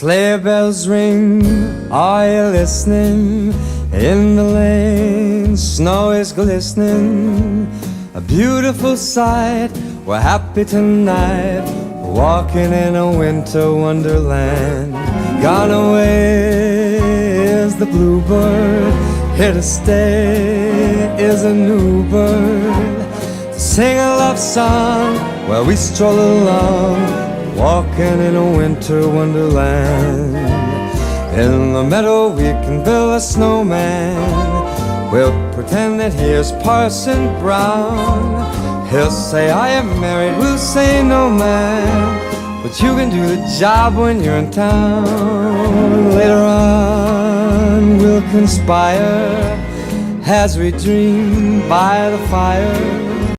Sleigh bells ring, are you listening? In the lane, snow is glistening. A beautiful sight, we're happy tonight, walking in a winter wonderland. Gone away is the bluebird, here to stay is a new bird. To sing a love song while we stroll along, walking in a winter wonderland. In the meadow we can build a snowman. We'll pretend that here's Parson Brown. He'll say I am married, we'll say no man, but you can do the job when you're in town. Later on we'll conspire as we dream by the fire.